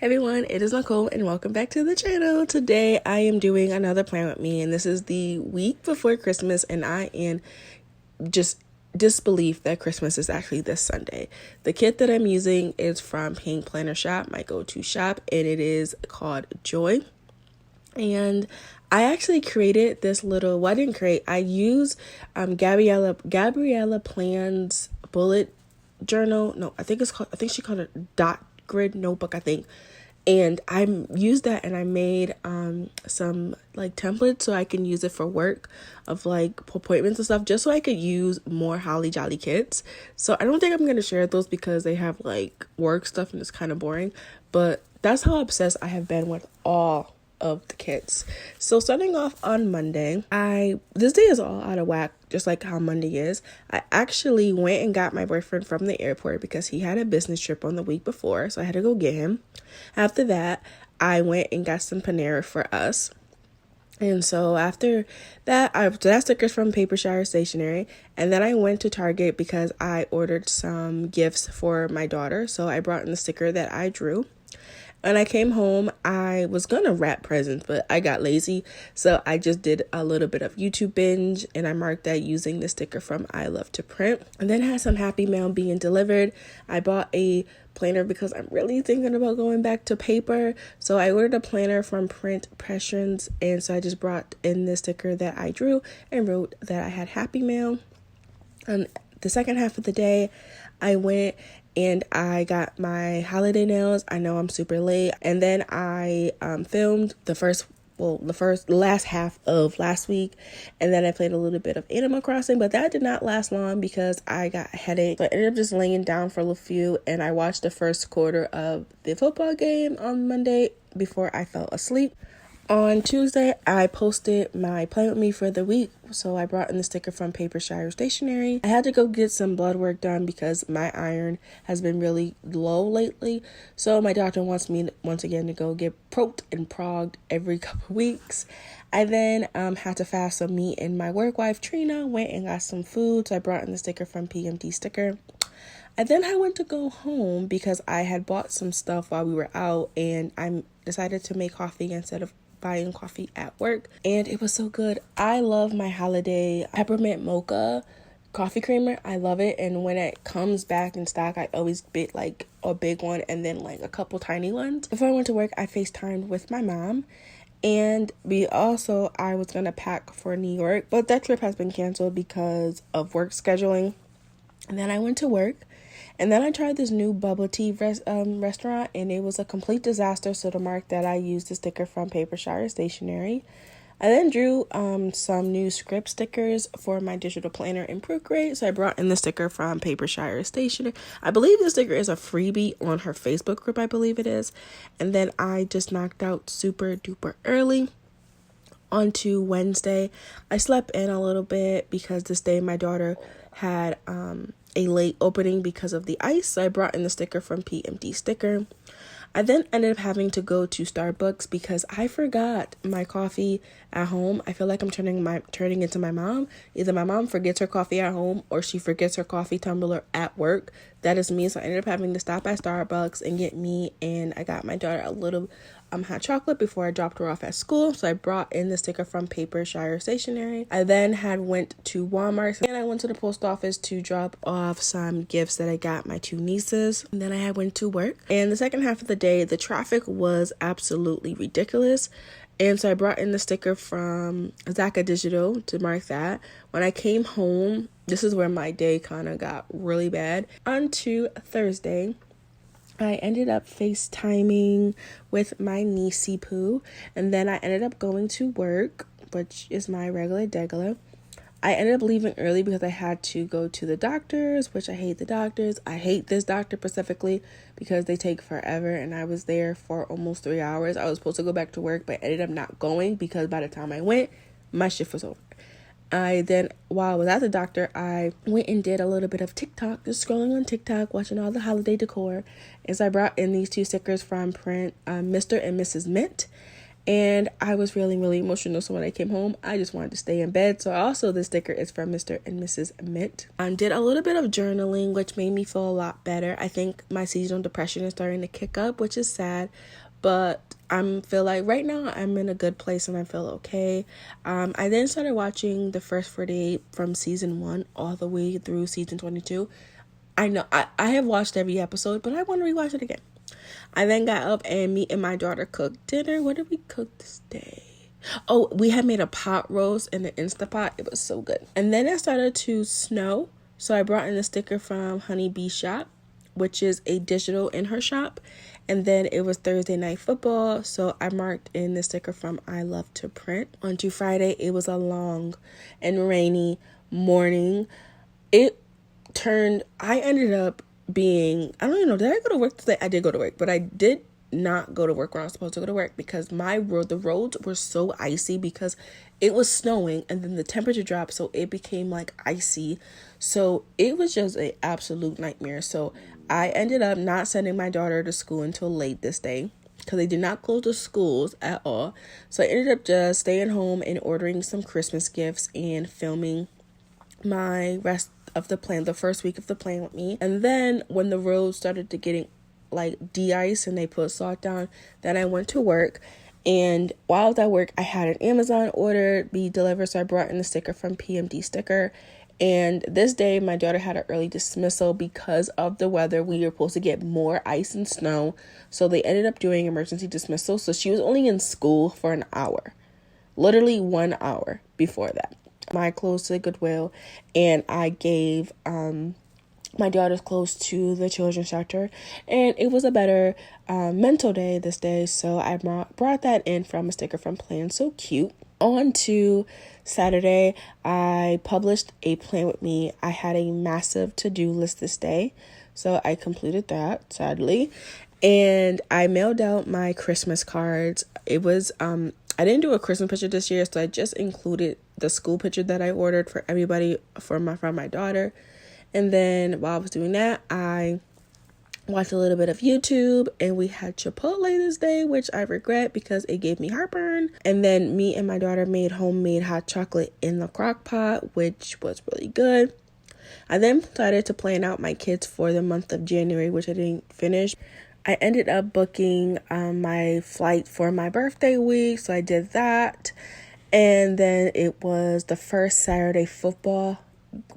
Everyone, it is Nicole and welcome back to the channel. Today I am doing another plan with me, and this is the week before Christmas, and I am just disbelief that Christmas is actually this Sunday. The kit that I'm using is from Pinkplannershop, my go-to shop, and it is called Joy. And I actually created this little, well, I didn't create, I use Gabriella Plan's bullet journal. No, I think she called it dot grid notebook, I think. And I used that and I made some like templates so I can use it for work of like appointments and stuff, just so I could use more holly jolly kits. So I don't think I'm going to share those because they have like work stuff and it's kind of boring, but that's how obsessed I have been with all of the kits. So starting off on Monday, this day is all out of whack, just like how Monday is. I actually went and got my boyfriend from the airport because he had a business trip on the week before, so I had to go get him. After that, I went and got some Panera for us. And so after that, I got stickers from Papershire stationery, and then I went to Target because I ordered some gifts for my daughter. So I brought in the sticker that I drew. When I came home, I was going to wrap presents, but I got lazy. So I just did a little bit of YouTube binge, and I marked that using the sticker from I Love to Print. And then had some happy mail being delivered. I bought a planner because I'm really thinking about going back to paper. So I ordered a planner from Print Impressions, and so I just brought in the sticker that I drew and wrote that I had happy mail. And the second half of the day, I went and I got my holiday nails. I know I'm super late. And then I filmed the last half of last week. And then I played a little bit of Animal Crossing, but that did not last long because I got a headache. So I ended up just laying down for a few, and I watched the first quarter of the football game on Monday before I fell asleep. On Tuesday, I posted my plan with me for the week, so I brought in the sticker from Papershire stationery. I had to go get some blood work done because my iron has been really low lately, so my doctor wants me once again to go get proked and progged every couple weeks. I then had to fast some meat, and my work wife Trina went and got some food, so I brought in the sticker from PMT Sticker. And then I went to go home because I had bought some stuff while we were out, and I decided to make coffee instead of buying coffee at work, and it was so good. I love my holiday peppermint mocha coffee creamer. I love it, and when it comes back in stock, I always get like a big one and then like a couple tiny ones. Before I went to work, I FaceTimed with my mom, and I was gonna pack for New York, but that trip has been canceled because of work scheduling. And then I went to work, and then I tried this new bubble tea restaurant, and it was a complete disaster. So to mark that, I used the sticker from Papershire stationery. I then drew some new script stickers for my digital planner in Procreate. So I brought in the sticker from Papershire stationery. I believe the sticker is a freebie on her Facebook group, I believe it is. And then I just knocked out super duper early. On to Wednesday, I slept in a little bit because this day my daughter had a late opening because of the ice, so I brought in the sticker from PMT Sticker. I then ended up having to go to Starbucks because I forgot my coffee at home. I feel like I'm turning into my mom. Either my mom forgets her coffee at home or she forgets her coffee tumbler at work. That is me. So I ended up having to stop at Starbucks and get me, and I got my daughter a little hot chocolate before I dropped her off at school. So I brought in the sticker from Papershire stationery. I then went to Walmart, and I went to the post office to drop off some gifts that I got my two nieces. And then I went to work, and the second half of the day, the traffic was absolutely ridiculous. And so I brought in the sticker from Zakkadigital to mark that. When I came home, this is where my day kind of got really bad. On to Thursday, I ended up FaceTiming with my niecey Pooh, and then I ended up going to work, which is my regular. I ended up leaving early because I had to go to the doctors, which I hate the doctors. I hate this doctor specifically because they take forever, and I was there for almost 3 hours. I was supposed to go back to work, but I ended up not going because by the time I went, my shift was over. While I was at the doctor, I went and did a little bit of TikTok, just scrolling on TikTok, watching all the holiday decor. And so I brought in these two stickers from Print, Mr. and Mrs. Mint. and I was feeling really emotional. So when I came home, I just wanted to stay in bed. So also this sticker is from Mr. and Mrs. Mint. I did a little bit of journaling, which made me feel a lot better. I think my seasonal depression is starting to kick up, which is sad, but I feel like right now I'm in a good place and I feel okay. I then started watching the first 48 from season 1 all the way through season 22. I know I have watched every episode, but I want to rewatch it again. I then got up and me and my daughter cooked dinner. What did we cook this day? Oh, we had made a pot roast in the Instapot. It was so good. And then it started to snow. So I brought in the sticker from Honeybee Shop, which is a digital in her shop. And then it was Thursday night football. So I marked in the sticker from I Love to Print. On to Friday, it was a long and rainy morning. I ended up being, I don't even know, did I go to work today? I did go to work, but I did not go to work when I was supposed to go to work because the roads were so icy because it was snowing and then the temperature dropped, so it became like icy. So it was just an absolute nightmare. So I ended up not sending my daughter to school until late this day because they did not close the schools at all. So I ended up just staying home and ordering some Christmas gifts and filming my rest of the plan, the first week of the plan with me. And then when the roads started to getting like de-ice and they put salt down, then I went to work. And while I was at work, I had an Amazon order be delivered, so I brought in the sticker from PMD Sticker. And this day my daughter had an early dismissal because of the weather. We were supposed to get more ice and snow, so they ended up doing emergency dismissal. So she was only in school for an hour, literally 1 hour before that. My clothes to the Goodwill, and I gave my daughter's clothes to the children's shelter, and it was a better mental day this day, so I brought that in from a sticker from plansocute. On to Saturday, I published a plan with me. I had a massive to-do list this day, so I completed that, sadly, and I mailed out my Christmas cards. It was I didn't do a Christmas picture this year, so I just included the school picture that I ordered for everybody from my daughter. And then while I was doing that, I watched a little bit of YouTube, and we had Chipotle this day, which I regret because it gave me heartburn. And then me and my daughter made homemade hot chocolate in the crock pot, which was really good. I then started to plan out my kids for the month of January, which I didn't finish. I ended up booking my flight for my birthday week, so I did that. And then it was the first Saturday football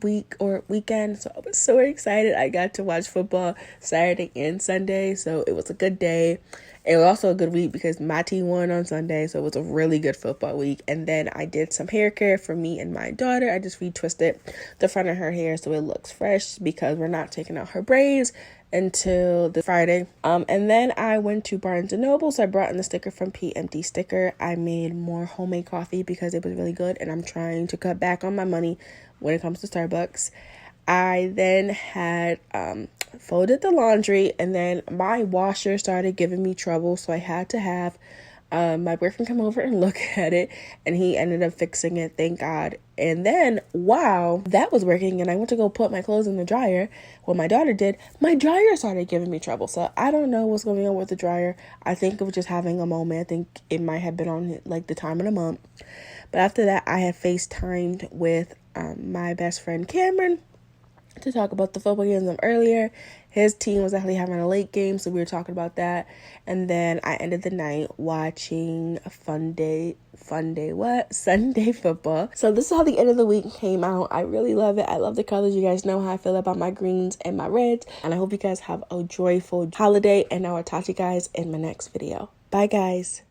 week or weekend, so I was so excited. I got to watch football Saturday and Sunday, so it was a good day. It was also a good week because my team won on Sunday, so it was a really good football week. And then I did some hair care for me and my daughter. I just retwisted the front of her hair so it looks fresh because we're not taking out her braids until the Friday. And then I went to Barnes & Noble, so I brought in the sticker from PMD Sticker. I made more homemade coffee because it was really good, and I'm trying to cut back on my money when it comes to Starbucks. I then had folded the laundry, and then my washer started giving me trouble, so I had to have my boyfriend come over and look at it, and he ended up fixing it, thank God. And then while that was working and I went to go put my clothes in the dryer, what my daughter did, my dryer started giving me trouble. So I don't know what's going on with the dryer. I think it was just having a moment. I think it might have been on like the time of the month. But after that, I had FaceTimed with my best friend Cameron to talk about the football games of earlier. His team was actually having a late game, so we were talking about that. And then I ended the night watching a Sunday football. So this is how the end of the week came out. I really love it. I love the colors. You guys know how I feel about my greens and my reds. And I hope you guys have a joyful holiday. And I will talk to you guys in my next video. Bye, guys.